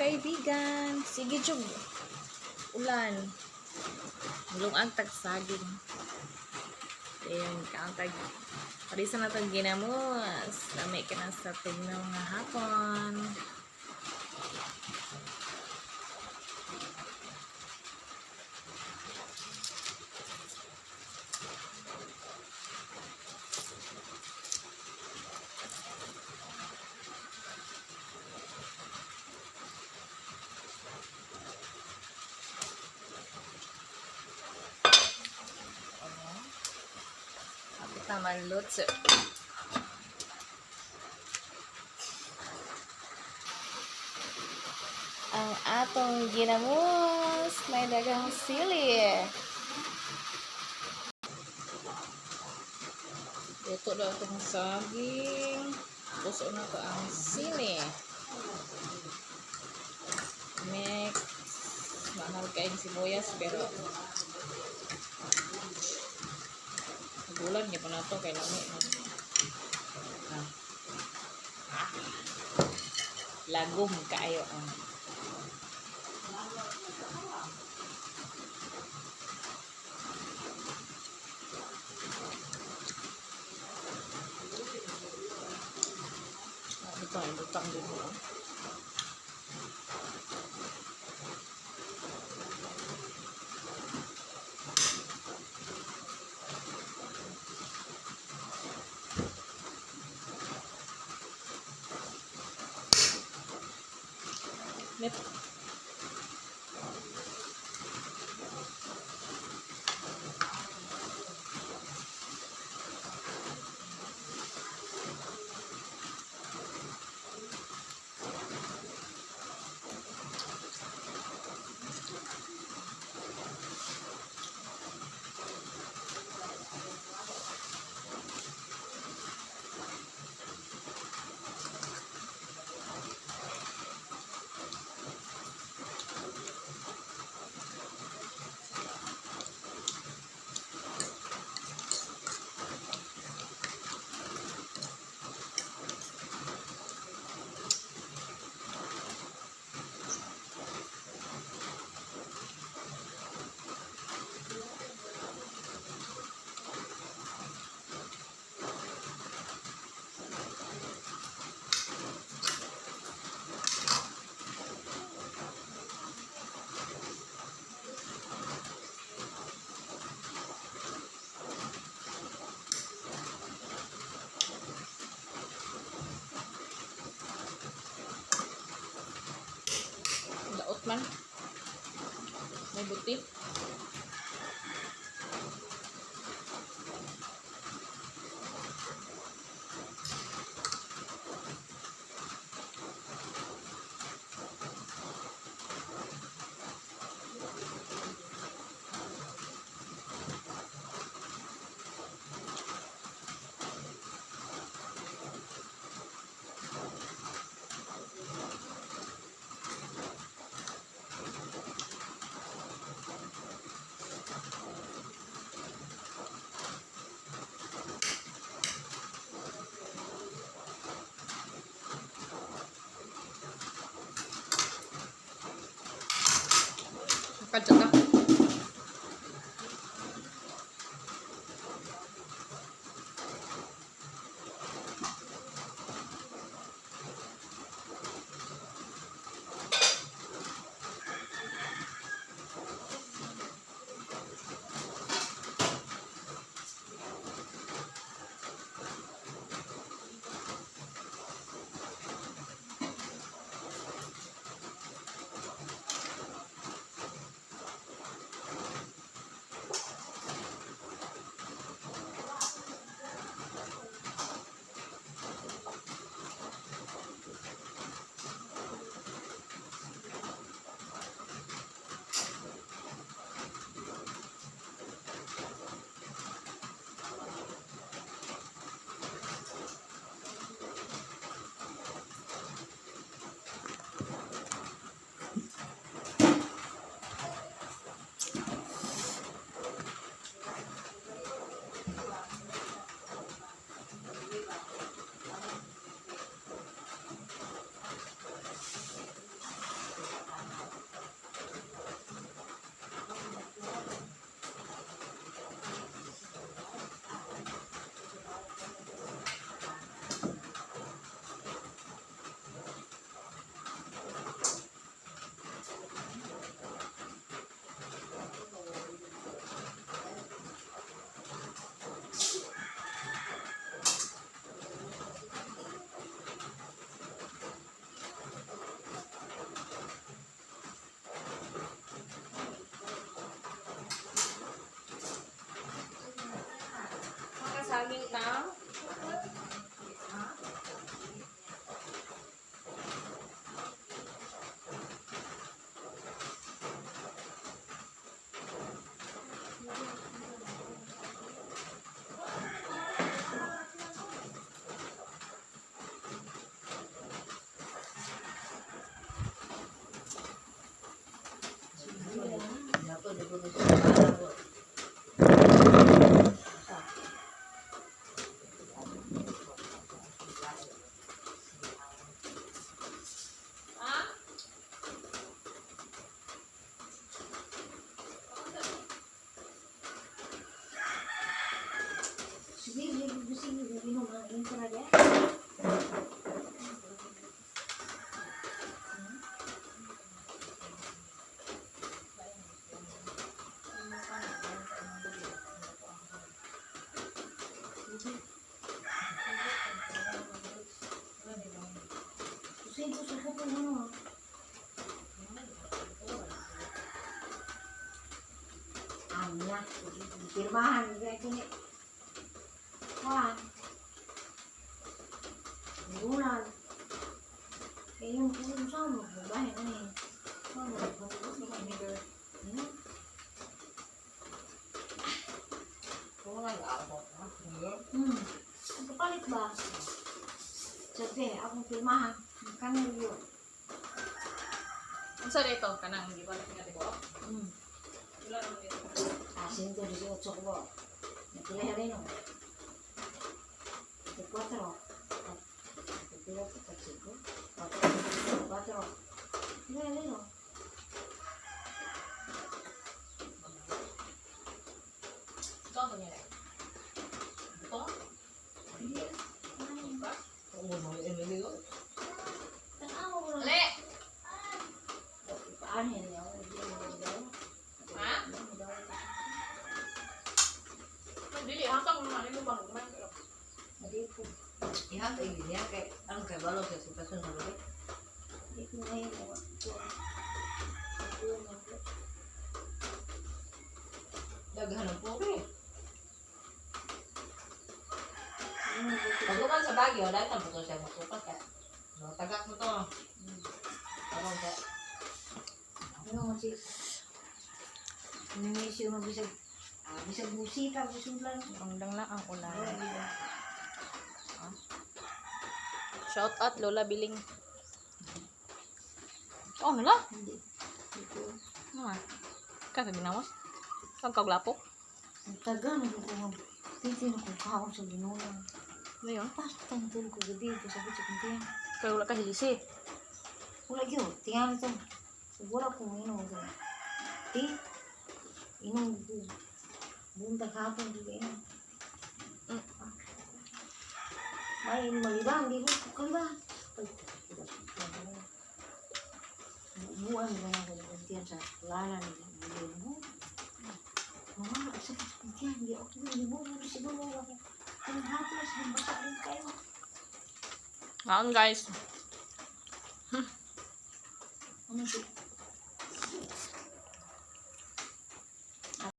kaibigan. Sige jug. Ulan. Mulong tagsaging. Ayun, kaantag. Parisa na itong ginamos. Lamay ka na sa tignaw nga hapon. Taman lutso. Ang atong ginamos may dagang sili. Ito daw itong saging. Puso na ito ang sili. Mix. Mahal kayong sibuyas pero bulan niya pa na ito kay lami. Lagom kaayo. Ito ay lutang dito. Net. Daot man. May buti. Kadto ka. Ha? Sige, sige, inom ang intro niya. Sige, gusto ko po ano. Anya, pirmahan ko ni. Wah. Bulan. Kaya yung kung sama, babae na eh. Sama, pagkakot na kami. Ang kapalit ba? Sabi, akong pirmahan. Kanang yun. Ang sa dito, kanang hindi ba natin natin ko? Wala naman dito. Asin ko 18 ko. Napilay rin o. 4. Napilay ko 5. 4. Napilay rin o. Ito ang nangyari. Ito? Hindi. Tanaw ko lang. Ali! Paano yan niya? Ha? Dili, hatang mo naman. Ano bang kumain ko? Hindi ko. Ihan kayak gini ya, kayak anu kayak balok ya, suka sama lu. Hindi ko ngayon mo. Daghan po eh. Pag man sa Baguio, dahil na po siya masukat ka. No, tagak mo to. Parang ka. Ano mo si... Nangyayos yung bisag... bisag musika, busulan. Ang lang ang ulan. Shout out Lola Biling. Oh, hala. Hindi. Hindi ko. Ano nga? Kasi binawas. Ang kaglapok. Ang taga na ko kung titin ko kaon sa ginulang. Ano yun? Pastang tulog ko gabi ko sabi sa kuntiyan. Kaya wala ka hilisi. Wala yun. Tingnan ito. Wala kong inom ko. Di. Inom ko. Buntag hapon ko inom. May malibang. Di ko kalibang. Buwan ko na ko ng kuntiyan sa lala ni Bilin mo. Mama, sa kuntiyan. Di ako nilibo. Siguro ako. Ang haplas. Basta rin kayo. Ngayon guys. Ano si